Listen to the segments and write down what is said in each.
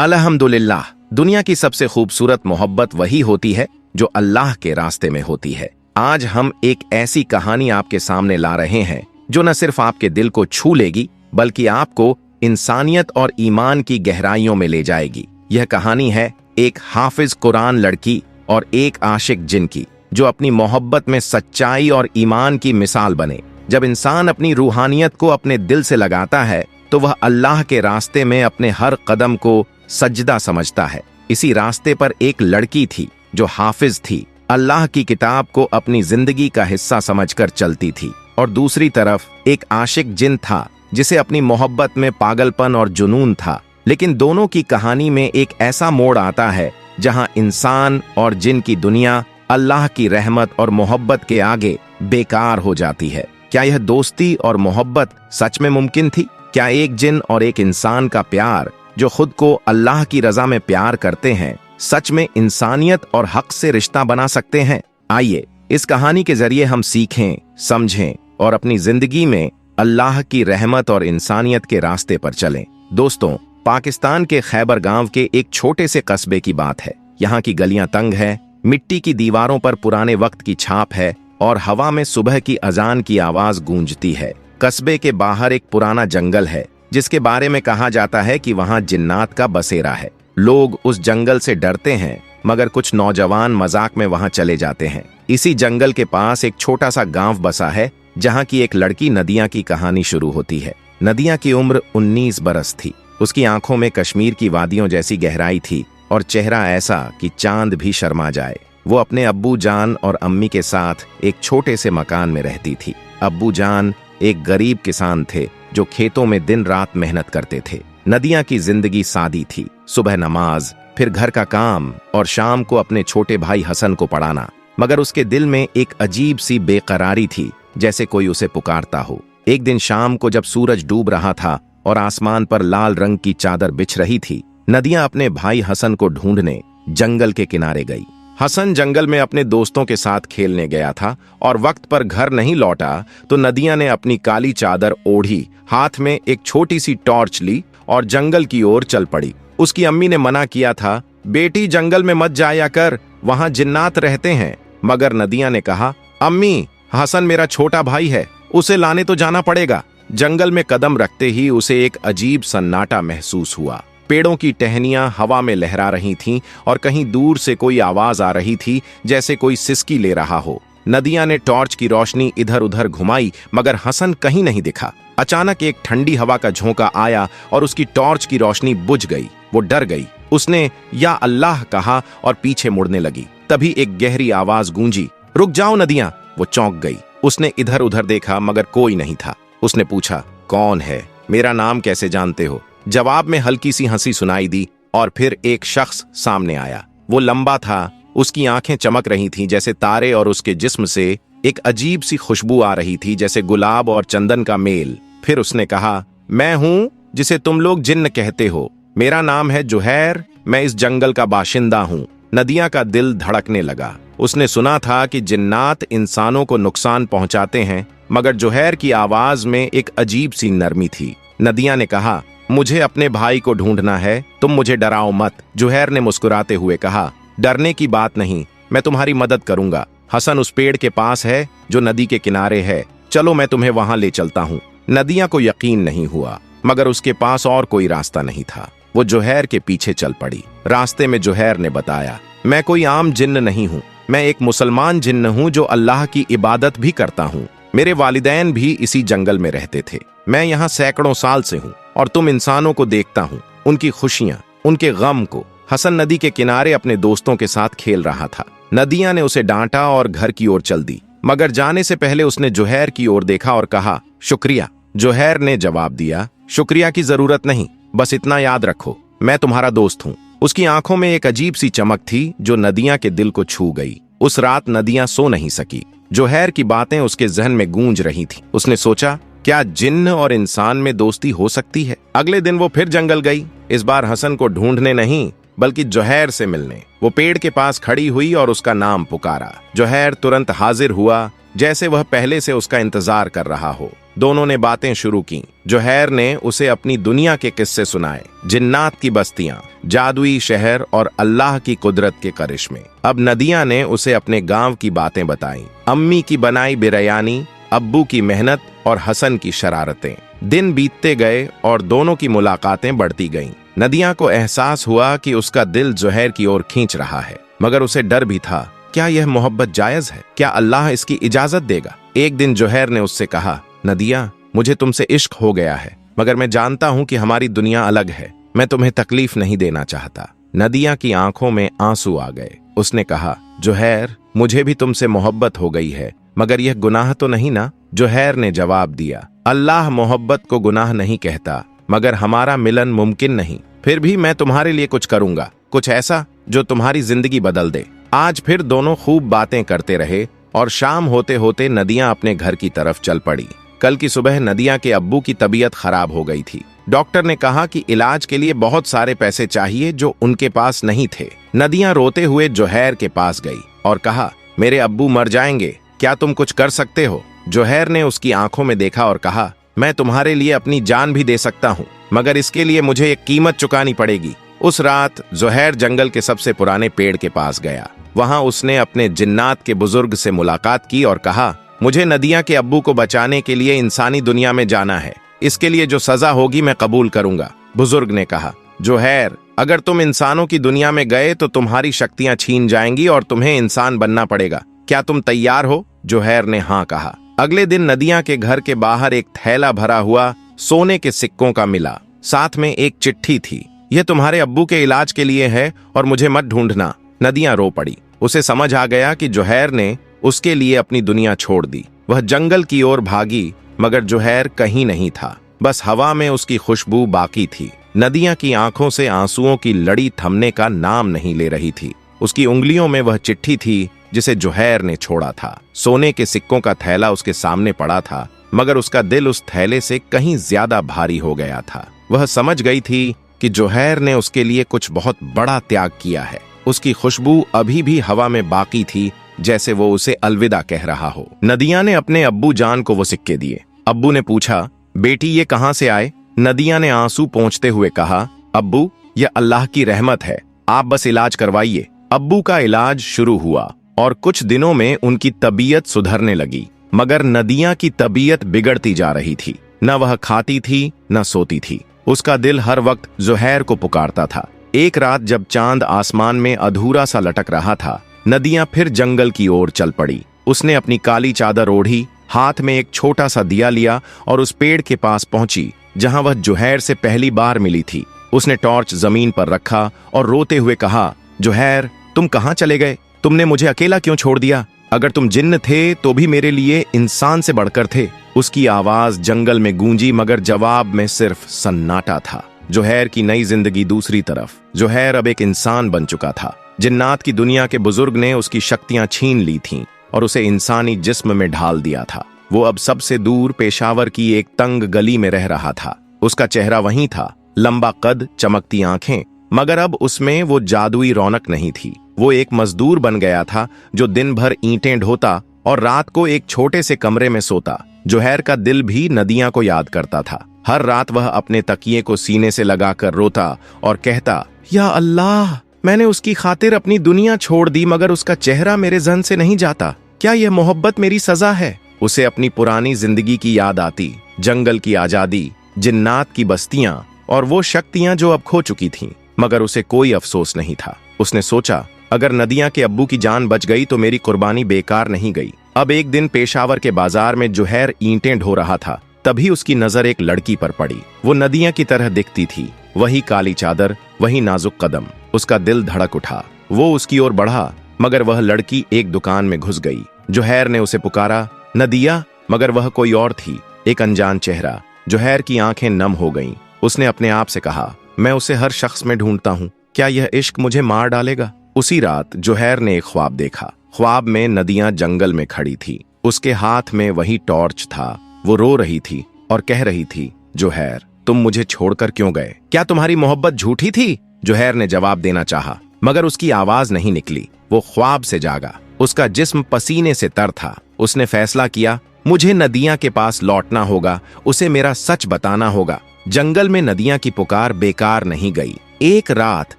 अल्हम्दुलिल्लाह, दुनिया की सबसे खूबसूरत मोहब्बत वही होती है जो अल्लाह के रास्ते में होती है। आज हम एक ऐसी कहानी आपके सामने ला रहे हैं जो न सिर्फ आपके दिल को छू लेगी बल्कि आपको इंसानियत और ईमान की गहराइयों में ले जाएगी। यह कहानी है एक हाफिज कुरान लड़की और एक आशिक जिन की, जो अपनी मोहब्बत में सच्चाई और ईमान की मिसाल बने। जब इंसान अपनी रूहानियत को अपने दिल से लगाता है तो वह अल्लाह के रास्ते में अपने हर कदम को सजदा समझता है। इसी रास्ते पर एक लड़की थी जो हाफिज थी, अल्लाह की किताब को अपनी जिंदगी का हिस्सा समझकर चलती थी, और दूसरी तरफ एक आशिक जिन था जिसे अपनी मोहब्बत में पागलपन और जुनून था। लेकिन दोनों की कहानी में एक ऐसा मोड़ आता है जहां इंसान और जिन की दुनिया अल्लाह की रहमत और मोहब्बत के आगे बेकार हो जाती है। क्या यह दोस्ती और मोहब्बत सच में मुमकिन थी? क्या एक जिन और एक इंसान का प्यार, जो खुद को अल्लाह की रजा में प्यार करते हैं, सच में इंसानियत और हक से रिश्ता बना सकते हैं? आइए इस कहानी के जरिए हम सीखें, समझें और अपनी जिंदगी में अल्लाह की रहमत और इंसानियत के रास्ते पर चलें। दोस्तों, पाकिस्तान के खैबर गांव के एक छोटे से कस्बे की बात है। यहाँ की गलियां तंग है, मिट्टी की दीवारों पर पुराने वक्त की छाप है और हवा में सुबह की अजान की आवाज गूंजती है। कस्बे के बाहर एक पुराना जंगल है जिसके बारे में कहा जाता है कि वहां जिन्नात का बसेरा है। लोग उस जंगल से डरते हैं, मगर कुछ नौजवान मजाक में वहां चले जाते हैं। इसी जंगल के पास एक छोटा सा गांव बसा है जहां की एक लड़की नदिया की कहानी शुरू होती है। नदिया की उम्र 19 बरस थी। उसकी आंखों में कश्मीर की वादियों जैसी गहराई थी और चेहरा ऐसा कि चांद भी शर्मा जाए। वो अपने अब्बू जान और अम्मी के साथ एक छोटे से मकान में रहती थी। अब्बू जान एक गरीब किसान थे जो खेतों में दिन रात मेहनत करते थे। नदिया की जिंदगी सादी थी, सुबह नमाज, फिर घर का काम और शाम को अपने छोटे भाई हसन को पढ़ाना। मगर उसके दिल में एक अजीब सी बेकरारी थी, जैसे कोई उसे पुकारता हो। एक दिन शाम को जब सूरज डूब रहा था और आसमान पर लाल रंग की चादर बिछ रही थी, नदिया अपने भाई हसन को ढूंढने जंगल के किनारे गई। हसन जंगल में अपने दोस्तों के साथ खेलने गया था और वक्त पर घर नहीं लौटा तो नदिया ने अपनी काली चादर ओढ़ी, हाथ में एक छोटी सी टॉर्च ली और जंगल की ओर चल पड़ी। उसकी अम्मी ने मना किया था, बेटी जंगल में मत जाया कर, वहां जिन्नात रहते हैं। मगर नदिया ने कहा, अम्मी, हसन मेरा छोटा भाई है, उसे लाने तो जाना पड़ेगा। जंगल में कदम रखते ही उसे एक अजीब सन्नाटा महसूस हुआ। पेड़ों की टहनियां हवा में लहरा रही थीं और कहीं दूर से कोई आवाज आ रही थी, जैसे कोई सिसकी ले रहा हो। नदिया ने टॉर्च की रोशनी इधर उधर घुमाई, मगर हसन कहीं नहीं दिखा। अचानक एक ठंडी हवा का झोंका आया और उसकी टॉर्च की रोशनी बुझ गई। वो डर गई। उसने या अल्लाह कहा और पीछे मुड़ने लगी। तभी एक गहरी आवाज गूंजी, रुक जाओ नदिया। वो चौंक गई। उसने इधर उधर देखा मगर कोई नहीं था। उसने पूछा, कौन है? मेरा नाम कैसे जानते हो? जवाब में हल्की सी हंसी सुनाई दी और फिर एक शख्स सामने आया। वो लंबा था, उसकी आंखें चमक रही थीं जैसे तारे और उसके जिस्म से एक अजीब सी खुशबू आ रही थी, जैसे गुलाब और चंदन का मेल। फिर उसने कहा, मैं हूं जिसे तुम लोग जिन्न कहते हो। मेरा नाम है जुहैर, मैं इस जंगल का बाशिंदा हूं। नदिया का दिल धड़कने लगा। उसने सुना था कि जिन्नात इंसानों को नुकसान पहुंचाते हैं, मगर जुहैर की आवाज में एक अजीब सी नरमी थी। नदिया ने कहा, मुझे अपने भाई को ढूंढना है, तुम मुझे डराओ मत। जुहैर ने मुस्कुराते हुए कहा, डरने की बात नहीं, मैं तुम्हारी मदद करूंगा। हसन उस पेड़ के पास है जो नदी के किनारे है, चलो मैं तुम्हें वहां ले चलता हूं। नदिया को यकीन नहीं हुआ, मगर उसके पास और कोई रास्ता नहीं था। वो जुहैर के पीछे चल पड़ी। रास्ते में जुहैर ने बताया, मैं कोई आम जिन्न नहीं हूं, मैं एक मुसलमान जिन्न हूं जो अल्लाह की इबादत भी करता हूं। मेरे वालिदैन भी इसी जंगल में रहते थे। मैं यहाँ सैकड़ों साल से हूँ और तुम इंसानों को देखता हूँ, उनकी खुशियां, उनके गम को। हसन नदी के किनारे अपने दोस्तों के साथ खेल रहा था। नदिया ने उसे डांटा और घर की ओर चल दी, मगर जाने से पहले उसने जुहैर की ओर देखा और कहा, शुक्रिया। जुहैर ने जवाब दिया, शुक्रिया की जरूरत नहीं, बस इतना याद रखो, मैं तुम्हारा दोस्त हूँ। उसकी आंखों में एक अजीब सी चमक थी जो नदिया के दिल को छू गई। उस रात नदिया सो नहीं सकी। जुहैर की बातें उसके जहन में गूंज रही थी। उसने सोचा, क्या जिन्न और इंसान में दोस्ती हो सकती है? अगले दिन वो फिर जंगल गई, इस बार हसन को ढूंढने नहीं बल्कि जुहैर से मिलने। वो पेड़ के पास खड़ी हुई और उसका नाम पुकारा। जुहैर तुरंत हाजिर हुआ, जैसे वह पहले से उसका इंतजार कर रहा हो। दोनों ने बातें शुरू की। जोहैर ने उसे अपनी दुनिया के किस्से सुनाए, जिन्नात की बस्तियां, जादुई शहर और अल्लाह की कुदरत के करिश्मे। अब नदिया ने उसे अपने गांव की बातें बताईं, अम्मी की बनाई बिरयानी, अब्बू की मेहनत और हसन की शरारतें। दिन बीतते गए और दोनों की मुलाकातें बढ़ती गईं। नदिया को एहसास हुआ कि उसका दिल जोहैर की ओर खींच रहा है, मगर उसे डर भी था। क्या यह मोहब्बत जायज है? क्या अल्लाह इसकी इजाजत देगा? एक दिन जोहैर ने उससे कहा, नदिया, मुझे तुमसे इश्क हो गया है, मगर मैं जानता हूं कि हमारी दुनिया अलग है। मैं तुम्हें तकलीफ नहीं देना चाहता। नदिया की आंखों में आंसू आ गए। उसने कहा, जोहैर, मुझे भी तुमसे मोहब्बत हो गई है, मगर यह गुनाह तो नहीं ना? जोहैर ने जवाब दिया, अल्लाह मोहब्बत को गुनाह नहीं कहता, मगर हमारा मिलन मुमकिन नहीं। फिर भी मैं तुम्हारे लिए कुछ करूंगा, कुछ ऐसा जो तुम्हारी जिंदगी बदल दे। आज फिर दोनों खूब बातें करते रहे और शाम होते होते नदिया अपने घर की तरफ चल पड़ी। कल की सुबह नदिया के अब्बू की तबीयत खराब हो गई थी। डॉक्टर ने कहा कि इलाज के लिए बहुत सारे पैसे चाहिए जो उनके पास नहीं थे। नदिया रोते हुए जोहैर के पास गई और कहा, मेरे अब्बू मर जाएंगे, क्या तुम कुछ कर सकते हो? जोहैर ने उसकी आंखों में देखा और कहा, मैं तुम्हारे लिए अपनी जान भी दे सकता हूँ, मगर इसके लिए मुझे एक कीमत चुकानी पड़ेगी। उस रात जोहैर जंगल के सबसे पुराने पेड़ के पास गया। वहां उसने अपने जिन्नात के बुजुर्ग से मुलाकात की और कहा, मुझे नदिया के अब्बू को बचाने के लिए इंसानी दुनिया में जाना है। इसके लिए जो सजा होगी मैं कबूल करूंगा। बुजुर्ग ने कहा, जोहैर, अगर तुम इंसानों की दुनिया में गए तो तुम्हारी शक्तियां छीन जाएंगी और तुम्हें इंसान बनना पड़ेगा। क्या तुम तैयार हो? जोहैर ने हाँ कहा। अगले दिन नदिया के घर के बाहर एक थैला भरा हुआ सोने के सिक्कों का मिला। साथ में एक चिट्ठी थी, यह तुम्हारे अब्बू के इलाज के लिए है और मुझे मत ढूंढना। नदिया रो पड़ी। उसे समझ आ गया कि जोहैर ने उसके लिए अपनी दुनिया छोड़ दी। वह जंगल की ओर भागी, मगर जोहैर कहीं नहीं था। बस हवा में उसकी खुशबू बाकी थी। नदिया की आंखों से आंसुओं की लड़ी थमने का नाम नहीं ले रही थी। उसकी उंगलियों में वह चिट्ठी थी जिसे जोहैर ने छोड़ा था। सोने के सिक्कों का थैला उसके सामने पड़ा था, मगर उसका दिल उस थैले से कहीं ज्यादा भारी हो गया था। वह समझ गई थी कि जोहैर ने उसके लिए कुछ बहुत बड़ा त्याग किया है। उसकी खुशबू अभी भी हवा में बाकी थी, जैसे वो उसे अलविदा कह रहा हो। नदिया ने अपने अब्बू जान को वो सिक्के दिए। अब्बू ने पूछा, बेटी ये कहां से आए? नदिया ने आंसू पोंछते हुए कहा, अब्बू, यह अल्लाह की रहमत है, आप बस इलाज करवाइए। अब्बू का इलाज शुरू हुआ और कुछ दिनों में उनकी तबीयत सुधरने लगी, मगर नदिया की तबीयत बिगड़ती जा रही थी। न वह खाती थी न सोती थी। उसका दिल हर वक्त जोहैर को पुकारता था। एक रात जब चांद आसमान में अधूरा सा लटक रहा था, नदिया फिर जंगल की ओर चल पड़ी। उसने अपनी काली चादर ओढ़ी, हाथ में एक छोटा सा दिया लिया और उस पेड़ के पास पहुंची जहां वह जोहैर से पहली बार मिली थी। उसने टॉर्च जमीन पर रखा और रोते हुए कहा, जोहैर, तुम कहां चले गए? तुमने मुझे अकेला क्यों छोड़ दिया? अगर तुम जिन्न थे तो भी मेरे लिए इंसान से बढ़कर थे। उसकी आवाज जंगल में गूंजी, मगर जवाब में सिर्फ सन्नाटा था। जोहैर की नई जिंदगी दूसरी तरफ। जोहैर अब एक इंसान बन चुका था। जिन्नात की दुनिया के बुजुर्ग ने उसकी शक्तियां छीन ली थीं और उसे इंसानी जिस्म में ढाल दिया था। वो अब सबसे दूर पेशावर की एक तंग गली में रह रहा था। उसका चेहरा वहीं था, लंबा कद, चमकती आंखें, मगर अब उसमें वो जादुई रौनक नहीं थी। वो एक मजदूर बन गया था जो दिन भर ईंटें ढोता और रात को एक छोटे से कमरे में सोता। जोहैर का दिल भी नदिया को याद करता था। हर रात वह अपने तकिए को सीने से लगाकर रोता और कहता, या अल्लाह, मैंने उसकी खातिर अपनी दुनिया छोड़ दी, मगर उसका चेहरा मेरे जहन से नहीं जाता। क्या यह मोहब्बत मेरी सजा है? उसे अपनी पुरानी जिंदगी की याद आती, जंगल की आजादी, जिन्नात की बस्तियां और वो शक्तियां जो अब खो चुकी थीं, मगर उसे कोई अफसोस नहीं था। उसने सोचा, अगर नदिया के अब्बू की जान बच गई तो मेरी कुर्बानी बेकार नहीं गई। अब एक दिन पेशावर के बाजार में जोहैर ईंटें ढो रहा था। तभी उसकी नजर एक लड़की पर पड़ी। वो नदिया की तरह दिखती थी, वही काली चादर, वही नाजुक कदम। उसका दिल धड़क उठा। वो उसकी ओर बढ़ा, मगर वह लड़की एक दुकान में घुस गई। जोहैर ने उसे पुकारा, नदिया, मगर वह कोई और थी, एक अनजान चेहरा। जोहैर की आंखें नम हो गईं। उसने अपने आप से कहा, मैं उसे हर शख्स में ढूंढता हूँ, क्या यह इश्क मुझे मार डालेगा? उसी रात जोहैर ने एक ख्वाब देखा। ख्वाब में नदिया जंगल में खड़ी थी। उसके हाथ में वही टॉर्च था। वो रो रही थी और कह रही थी, जोहैर, तुम मुझे छोड़कर क्यों गए? क्या तुम्हारी मोहब्बत झूठी थी? जोहैर ने जवाब देना चाहा, मगर उसकी आवाज नहीं निकली। वो ख्वाब से जागा। उसका जिस्म पसीने से तर था। उसने फैसला किया, मुझे नदिया के पास लौटना होगा, उसे मेरा सच बताना होगा। जंगल में नदिया की पुकार बेकार नहीं गई। एक रात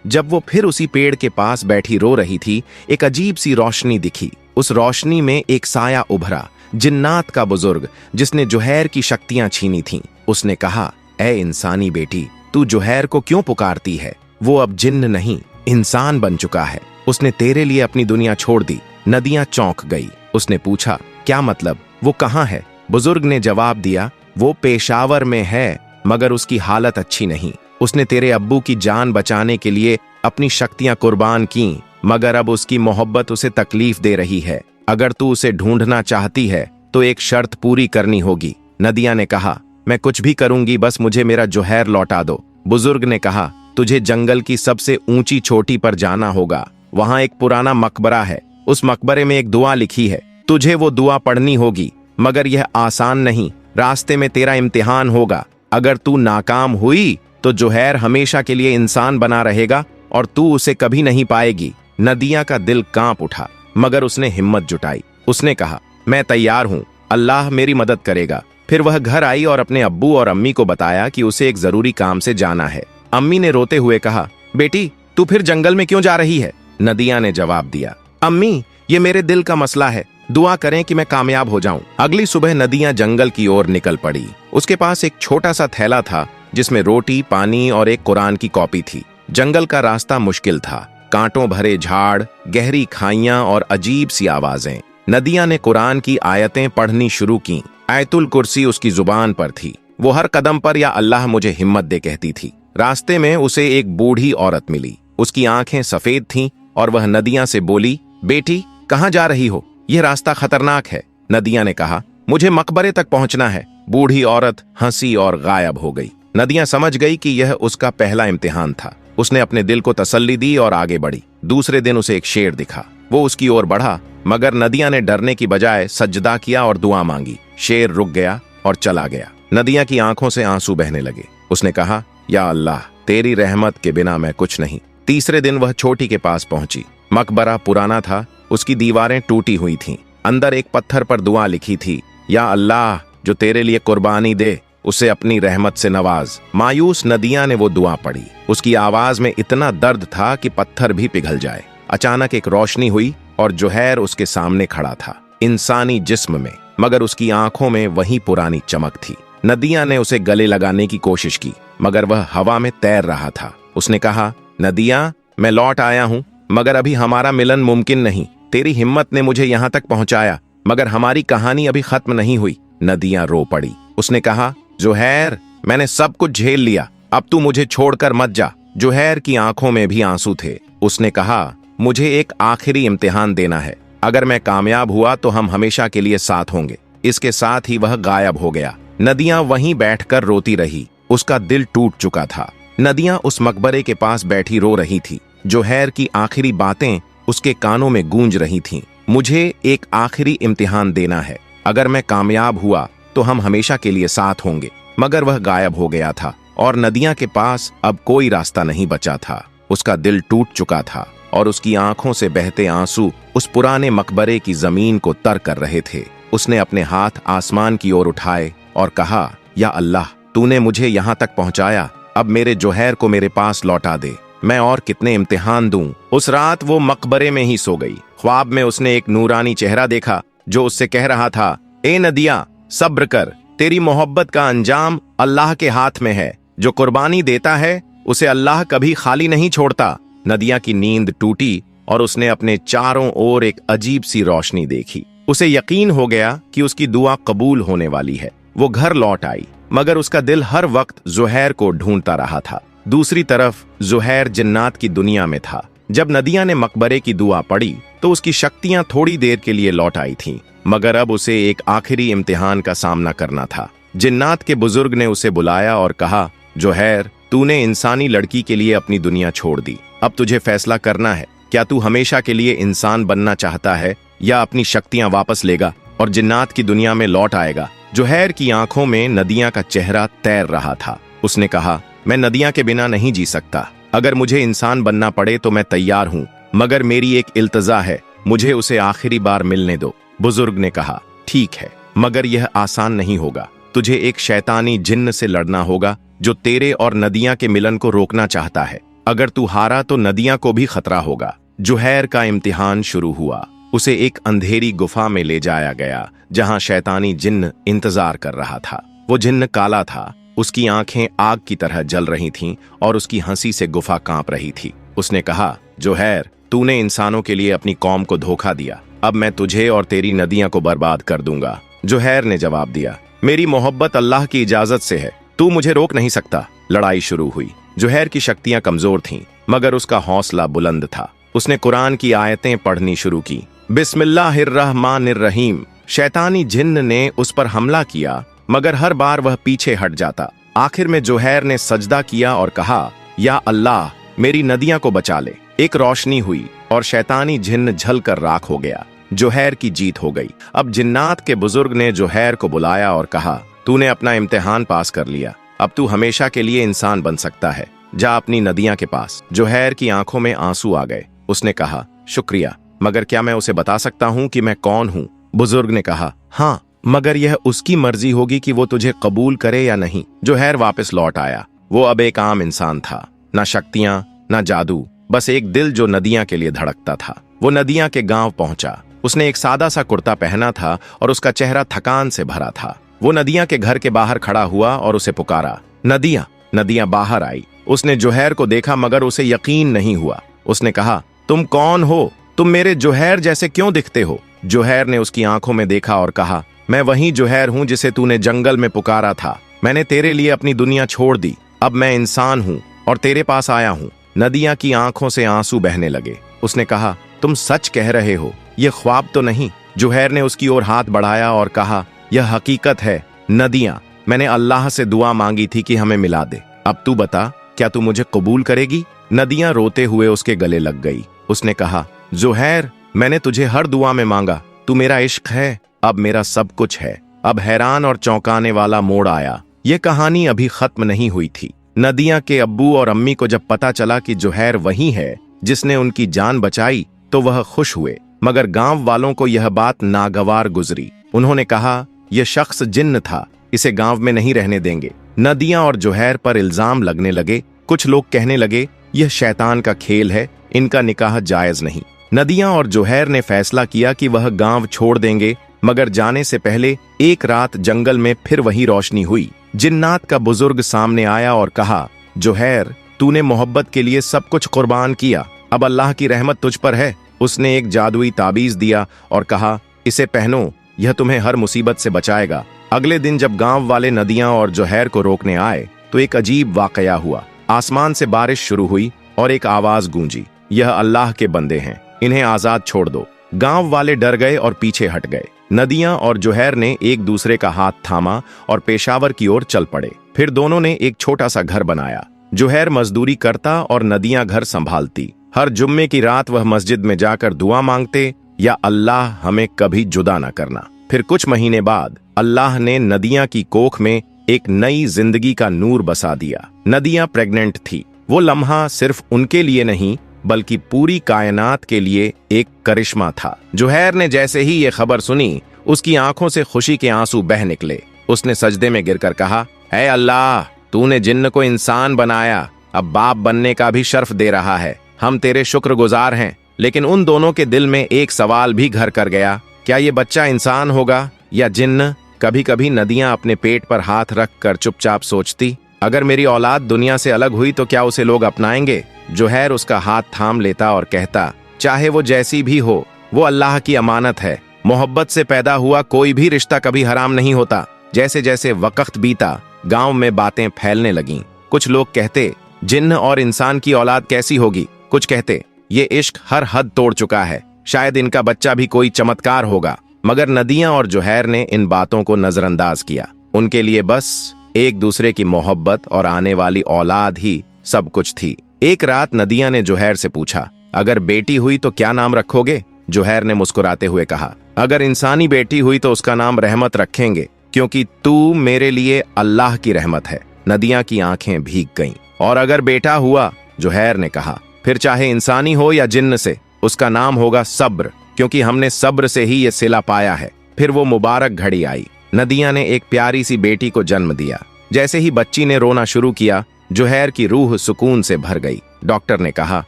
जब वो फिर उसी पेड़ के पास बैठी रो रही थी, एक अजीब सी रोशनी दिखी। उस रोशनी में एक साया उभरा, जिन्नात का बुजुर्ग, जिसने जुहैर की शक्तियां छीनी थीं। उसने कहा, ऐ इंसानी बेटी, तू जुहैर को क्यों पुकारती है? वो अब जिन्न नहीं, इंसान बन चुका है। उसने तेरे लिए अपनी दुनिया छोड़ दी। नदिया चौंक गई। उसने पूछा, क्या मतलब? वो कहाँ है? बुजुर्ग ने जवाब दिया, वो पेशावर में है, मगर उसकी हालत अच्छी नहीं। उसने तेरे अब्बू की जान बचाने के लिए अपनी शक्तियां कुर्बान की, मगर अब उसकी मोहब्बत उसे तकलीफ दे रही है। अगर तू उसे ढूंढना चाहती है तो एक शर्त पूरी करनी होगी। नदिया ने कहा, मैं कुछ भी करूंगी, बस मुझे मेरा जुहैर लौटा दो। बुजुर्ग ने कहा, तुझे जंगल की सबसे ऊंची चोटी पर जाना होगा। वहां एक पुराना मकबरा है। उस मकबरे में एक दुआ लिखी है। तुझे वो दुआ पढ़नी होगी, मगर यह आसान नहीं। रास्ते में तेरा इम्तिहान होगा। अगर तू नाकाम हुई तो जुहैर हमेशा के लिए इंसान बना रहेगा और तू उसे कभी नहीं पाएगी। नदिया का दिल कांप उठा, मगर उसने हिम्मत जुटाई। उसने कहा, मैं तैयार हूं, अल्लाह मेरी मदद करेगा। फिर वह घर आई और अपने अब्बू और अम्मी को बताया कि उसे एक जरूरी काम से जाना है। अम्मी ने रोते हुए कहा, बेटी, तू फिर जंगल में क्यों जा रही है? नदिया ने जवाब दिया, अम्मी, ये मेरे दिल का मसला है, दुआ करें कि मैं कामयाब हो जाऊं। अगली सुबह नदिया जंगल की ओर निकल पड़ी। उसके पास एक छोटा सा थैला था, जिसमें रोटी, पानी और एक कुरान की कॉपी थी। जंगल का रास्ता मुश्किल था, कांटों भरे झाड़, गहरी खाइयां और अजीब सी आवाजें। नदिया ने कुरान की आयतें पढ़नी शुरू की। आयतुल कुर्सी उसकी जुबान पर थी। वो हर कदम पर या अल्लाह मुझे हिम्मत दे कहती थी। रास्ते में उसे एक बूढ़ी औरत मिली। उसकी आंखें सफेद थीं और वह नदिया से बोली, बेटी, कहाँ जा रही हो? यह रास्ता खतरनाक है। नदिया ने कहा, मुझे मकबरे तक पहुंचना है। बूढ़ी औरत हंसी और गायब हो गई। नदिया समझ गई कि यह उसका पहला इम्तिहान था। उसने अपने दिल को तसल्ली दी और आगे बढ़ी। दूसरे दिन उसे एक शेर दिखा। वो उसकी ओर बढ़ा, मगर नदिया ने डरने की बजाय सजदा किया और दुआ मांगी। शेर रुक गया और चला गया। नदिया की आंखों से आंसू बहने लगे। उसने कहा, या अल्लाह, तेरी रहमत के बिना मैं कुछ नहीं। तीसरे दिन वह छोटी के पास पहुंची। मकबरा पुराना था, उसकी दीवारें टूटी हुई थीं। अंदर एक पत्थर पर दुआ लिखी थी, या अल्लाह, जो तेरे लिए कुर्बानी दे, उसे अपनी रहमत से नवाज। मायूस नदिया ने वो दुआ पढ़ी। उसकी आवाज में इतना दर्द था कि पत्थर भी पिघल जाए। अचानक एक रोशनी हुई और जुहैर उसके सामने खड़ा था, इंसानी जिस्म में, मगर उसकी आंखों में वही पुरानी चमक थी। नदिया ने उसे गले लगाने की कोशिश की, मगर वह हवा में तैर रहा था। उसने कहा, नदिया, मैं लौट आया हूं, मगर अभी हमारा मिलन मुमकिन नहीं। तेरी हिम्मत ने मुझे यहां तक पहुंचाया, मगर हमारी कहानी अभी खत्म नहीं हुई। नदिया रो पड़ी। उसने कहा, जुहैर, मैंने सब कुछ झेल लिया, अब तू मुझे छोड़कर मत जा। जुहैर की आंखों में भी आंसू थे। उसने कहा, मुझे एक आखिरी इम्तिहान देना है। अगर मैं कामयाब हुआ तो हम हमेशा के लिए साथ होंगे। इसके साथ ही वह गायब हो गया। नदिया वहीं बैठकर रोती रही। उसका दिल टूट चुका था। नदिया उस मकबरे के पास बैठी रो रही थी। जुहैर की आखिरी बातें उसके कानों में गूंज रही थीं। मुझे एक आखिरी इम्तिहान देना है। अगर मैं कामयाब हुआ तो हम हमेशा के लिए साथ होंगे। मगर वह गायब हो गया था और नदिया के पास अब कोई रास्ता नहीं बचा था। उसका दिल टूट चुका था और उसकी आंखों से बहते आंसू उस पुराने मकबरे की जमीन को तर कर रहे थे। उसने अपने हाथ आसमान की ओर उठाए और कहा, या अल्लाह, तूने मुझे यहाँ तक पहुँचाया, अब मेरे जुहैर को मेरे पास लौटा दे। मैं और कितने इम्तिहान दूं। उस रात वो मकबरे में ही सो गई। ख्वाब में उसने एक नूरानी चेहरा देखा जो उससे कह रहा था, ए नदिया, सब्र कर, तेरी मोहब्बत का अंजाम अल्लाह के हाथ में है। जो कुर्बानी देता है उसे अल्लाह कभी खाली नहीं छोड़ता। नदिया की नींद टूटी और उसने अपने चारों ओर एक अजीब सी रोशनी देखी। उसे यकीन हो गया कि उसकी दुआ कबूल होने वाली है। वो घर लौट आई, मगर उसका दिल हर वक्त जुहैर को ढूंढता रहा था। दूसरी तरफ जुहैर जिन्नात की दुनिया में था। जब नदिया ने मकबरे की दुआ पढ़ी तो उसकी शक्तियां थोड़ी देर के लिए लौट आई थीं, मगर अब उसे एक आखिरी इम्तिहान का सामना करना था। जिन्नात के बुजुर्ग ने उसे बुलाया और कहा, जुहैर, तूने इंसानी लड़की के लिए अपनी दुनिया छोड़ दी। अब तुझे फैसला करना है, क्या तू हमेशा के लिए इंसान बनना चाहता है या अपनी शक्तियां वापस लेगा और जिन्नात की दुनिया में लौट आएगा। जुहैर की आंखों में नदिया का चेहरा तैर रहा था। उसने कहा, मैं नदिया के बिना नहीं जी सकता। अगर मुझे इंसान बनना पड़े तो मैं तैयार हूँ, मगर मेरी एक इल्तजा है, मुझे उसे आखिरी बार मिलने दो। बुजुर्ग ने कहा, ठीक है, मगर यह आसान नहीं होगा। तुझे एक शैतानी जिन्न से लड़ना होगा जो तेरे और नदियां के मिलन को रोकना चाहता है। अगर तू हारा तो नदियां को भी खतरा होगा। जुहैर का इम्तिहान शुरू हुआ। उसे एक अंधेरी गुफा में ले जाया गया जहां शैतानी जिन्न इंतजार कर रहा था। वो जिन्न काला था, उसकी आंखें आग की तरह जल रही थीं और उसकी हंसी से गुफा कांप रही थी। उसने कहा, जुहैर, तूने इंसानों के लिए अपनी कौम को धोखा दिया। अब मैं तुझे और तेरी नदियां को बर्बाद कर दूंगा। जुहैर ने जवाब दिया, मेरी मोहब्बत अल्लाह की इजाजत से है, तू मुझे रोक नहीं सकता। लड़ाई शुरू हुई। जुहैर की शक्तियां कमजोर थीं, मगर उसका हौसला बुलंद था। उसने कुरान की आयतें पढ़नी शुरू की। बिस्मिल्लाहिर्रहमानिर्रहीम। शैतानी जिन्न ने उस पर हमला किया, मगर हर बार वह पीछे हट जाता। आखिर में जुहैर ने सजदा किया और कहा, या अल्लाह, मेरी नदियां को बचा ले। एक रोशनी हुई और शैतानी जिन्न झलकर राख हो गया। जुहैर की जीत हो गई। अब जिन्नात के बुजुर्ग ने जुहैर को बुलाया और कहा, तूने अपना इम्तिहान पास कर लिया, अब तू हमेशा के लिए इंसान बन सकता है। जा अपनी नदियां के पास। जुहैर की आंखों में आंसू आ गए। उसने कहा, शुक्रिया, मगर क्या मैं उसे बता सकता हूं कि मैं कौन हूं? बुजुर्ग ने कहा, हाँ, मगर यह उसकी मर्जी होगी कि वो तुझे कबूल करे या नहीं। जुहैर वापस लौट आया। वो अब एक आम इंसान था, ना शक्तियां, ना जादू, बस एक दिल जो नदियां के लिए धड़कता था। वो नदियां के गांव पहुंचा। उसने एक सादा सा कुर्ता पहना था और उसका चेहरा थकान से भरा था। वो नदियां के घर के बाहर खड़ा हुआ और उसे पुकारा, नदियां। नदियां बाहर आई। उसने जुहैर को देखा, मगर उसे यकीन नहीं हुआ। उसने कहा, तुम कौन हो? तुम मेरे जुहैर जैसे क्यों दिखते हो? जुहैर ने उसकी आंखों में देखा और कहा, मैं वही जुहैर हूं जिसे तूने जंगल में पुकारा था। मैंने तेरे लिए अपनी दुनिया छोड़ दी। अब मैं इंसान हूं और तेरे पास आया हूं। नदियां की आंखों से आंसू बहने लगे। उसने कहा, तुम सच कह रहे हो, ये ख्वाब तो नहीं? जुहैर ने उसकी ओर हाथ बढ़ाया और कहा, यह हकीकत है। नदियां, मैंने अल्लाह से दुआ मांगी थी कि हमें मिला दे। अब तू बता, क्या तू मुझे कबूल करेगी? नदियां रोते हुए उसके गले लग गई। उसने कहा, जुहैर, मैंने तुझे हर दुआ में मांगा, तू मेरा इश्क है, अब मेरा सब कुछ है। अब हैरान और चौंकाने वाला मोड़ आया। ये कहानी अभी खत्म नहीं हुई थी। नदियां के अब्बू और अम्मी को जब पता चला कि जुहैर वही है जिसने उनकी जान बचाई, तो वह खुश हुए, मगर गांव वालों को यह बात नागवार गुजरी। उन्होंने कहा, यह शख्स जिन्न था, इसे गांव में नहीं रहने देंगे। नदियां और जुहैर पर इल्जाम लगने लगे। कुछ लोग कहने लगे, यह शैतान का खेल है, इनका निकाह जायज नहीं। नदियां और जुहैर ने फैसला किया कि वह गांव छोड़ देंगे, मगर जाने से पहले एक रात जंगल में फिर वही रोशनी हुई। जिन्नात का बुजुर्ग सामने आया और कहा, जुहैर, तूने मोहब्बत के लिए सब कुछ कुर्बान किया, अब अल्लाह की रहमत तुझ पर है। उसने एक जादुई ताबीज दिया और कहा, इसे पहनो, यह तुम्हें हर मुसीबत से बचाएगा। अगले दिन जब गांव वाले नदियां और जुहैर को रोकने आए, तो एक अजीब वाकया हुआ। आसमान से बारिश शुरू हुई और एक आवाज गूंजी, यह अल्लाह के बंदे हैं, इन्हें आजाद छोड़ दो। गांव वाले डर गए और पीछे हट गए। नदियां और जुहैर ने एक दूसरे का हाथ थामा और पेशावर की ओर चल पड़े। फिर दोनों ने एक छोटा सा घर बनाया। जुहैर मजदूरी करता और नदियां घर संभालती। हर जुम्मे की रात वह मस्जिद में जाकर दुआ मांगते, या अल्लाह हमें कभी जुदा न करना। फिर कुछ महीने बाद अल्लाह ने नदियां की कोख में एक नई जिंदगी का नूर बसा दिया। नदियां प्रेग्नेंट थी। वो लम्हा सिर्फ उनके लिए नहीं, बल्कि पूरी कायनात के लिए एक करिश्मा था। जुहैर ने जैसे ही ये खबर सुनी, उसकी आंखों से खुशी के आंसू बह निकले। उसने सजदे में गिरकर कहा, ऐ अल्लाह, तूने जिन्न को इंसान बनाया, अब बाप बनने का भी शर्फ दे रहा है। हम तेरे शुक्रगुजार हैं। लेकिन उन दोनों के दिल में एक सवाल भी घर कर गया, क्या ये बच्चा इंसान होगा या जिन्न? कभी कभी नदियां अपने पेट पर हाथ रख कर चुपचाप सोचती, अगर मेरी औलाद दुनिया से अलग हुई तो क्या उसे लोग अपनाएंगे? जुहैर उसका हाथ थाम लेता और कहता, चाहे वो जैसी भी हो, वो अल्लाह की अमानत है। मोहब्बत से पैदा हुआ कोई भी रिश्ता कभी हराम नहीं होता। जैसे जैसे वक्त बीता, गांव में बातें फैलने लगीं। कुछ लोग कहते, जिन्न और इंसान की औलाद कैसी होगी? कुछ कहते, ये इश्क हर हद तोड़ चुका है, शायद इनका बच्चा भी कोई चमत्कार होगा। मगर नदियां और जुहैर ने इन बातों को नजरअंदाज किया। उनके लिए बस एक दूसरे की मोहब्बत और आने वाली औलाद ही सब कुछ थी। एक रात नदियां ने जुहैर से पूछा, अगर बेटी हुई तो क्या नाम रखोगे? जुहैर ने मुस्कुराते हुए कहा, अगर इंसानी बेटी हुई तो उसका नाम रहमत रखेंगे, क्योंकि तू मेरे लिए अल्लाह की रहमत है। नदियां की आंखें भीग गईं। और अगर बेटा हुआ, जुहैर ने कहा, फिर चाहे इंसानी हो या जिन्न से, उसका नाम होगा सब्र, क्योंकि हमने सब्र से ही ये सिला पाया है। फिर वो मुबारक घड़ी आई। नदिया ने एक प्यारी सी बेटी को जन्म दिया। जैसे ही बच्ची ने रोना शुरू किया, जुहैर की रूह सुकून से भर गई। डॉक्टर ने कहा,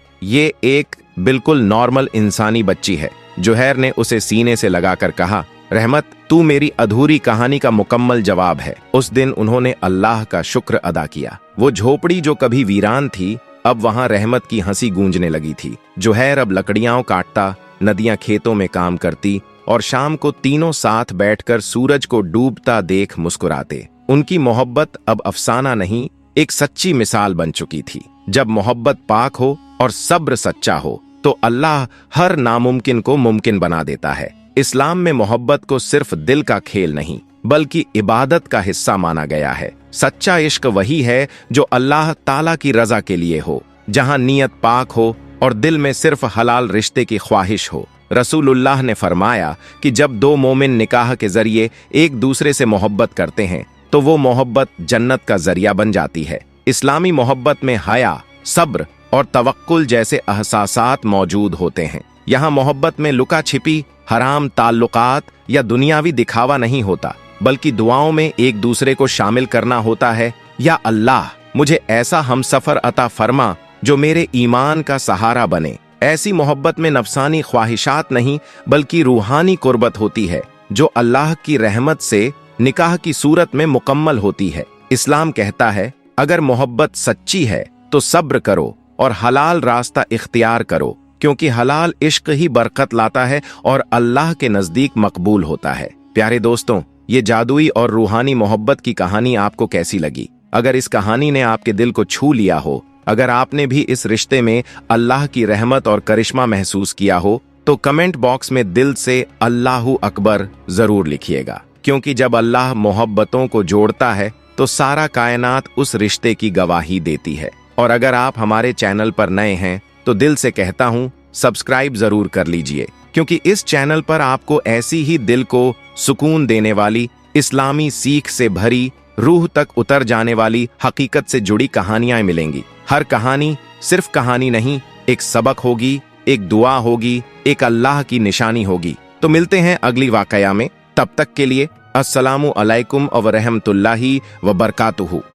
ये एक बिल्कुल नॉर्मल इंसानी बच्ची है। जुहैर ने उसे सीने से लगाकर कहा, रहमत, तू मेरी अधूरी कहानी का मुकम्मल जवाब है। उस दिन उन्होंने अल्लाह का शुक्र अदा किया। वो झोपड़ी जो कभी वीरान थी, अब वहां रहमत की हंसी गूंजने लगी थी। जुहैर अब लकड़ियां काटता, नदियां खेतों में काम करती और शाम को तीनों साथ बैठकर सूरज को डूबता देख मुस्कुराते। उनकी मोहब्बत अब अफसाना नहीं, एक सच्ची मिसाल बन चुकी थी। जब मोहब्बत पाक हो और सब्र सच्चा हो तो अल्लाह हर नामुमकिन को मुमकिन बना देता है। इस्लाम में मोहब्बत को सिर्फ दिल का खेल नहीं बल्कि इबादत का हिस्सा माना गया है। सच्चा इश्क वही है जो अल्लाह ताला की रजा के लिए हो, जहां नियत पाक हो और दिल में सिर्फ हलाल रिश्ते की ख्वाहिश हो। रसूलुल्लाह ने फरमाया कि जब दो मोमिन निकाह के जरिए एक दूसरे से मोहब्बत करते हैं तो वो मोहब्बत जन्नत का जरिया बन जाती है। इस्लामी मोहब्बत में हया, सब्र और तवक्कुल जैसे एहसासात मौजूद होते हैं। यहाँ मोहब्बत में लुका छिपी हराम ताल्लुकात या दुनियावी दिखावा नहीं होता, बल्कि दुआओं में एक दूसरे को शामिल करना होता है। या अल्लाह, मुझे ऐसा हमसफर अता फरमा जो मेरे ईमान का सहारा बने। ऐसी मोहब्बत में नफसानी ख्वाहिशात नहीं बल्कि रूहानी कुर्बत होती है, जो अल्लाह की रहमत से निकाह की सूरत में मुकम्मल होती है। इस्लाम कहता है, अगर मोहब्बत सच्ची है तो सब्र करो और हलाल रास्ता इख्तियार करो, क्योंकि हलाल इश्क ही बरकत लाता है और अल्लाह के नजदीक मकबूल होता है। प्यारे दोस्तों, ये जादुई और रूहानी मोहब्बत की कहानी आपको कैसी लगी? अगर इस कहानी ने आपके दिल को छू लिया हो, अगर आपने भी इस रिश्ते में अल्लाह की रहमत और करिश्मा महसूस किया हो, तो कमेंट बॉक्स में दिल से अल्लाहु अकबर जरूर लिखिएगा, क्योंकि जब अल्लाह मोहब्बतों को जोड़ता है तो सारा कायनात उस रिश्ते की गवाही देती है। और अगर आप हमारे चैनल पर नए हैं तो दिल से कहता हूं, सब्सक्राइब जरूर कर लीजिए, क्योंकि इस चैनल पर आपको ऐसी ही दिल को सुकून देने वाली, इस्लामी सीख से भरी, रूह तक उतर जाने वाली हकीकत से जुड़ी कहानियां मिलेंगी। हर कहानी सिर्फ कहानी नहीं, एक सबक होगी, एक दुआ होगी, एक अल्लाह की निशानी होगी। तो मिलते हैं अगली वाकया में। तब तक के लिए अस्सलामु अलैकुम व रहमतुल्लाहि व बरकातुहू।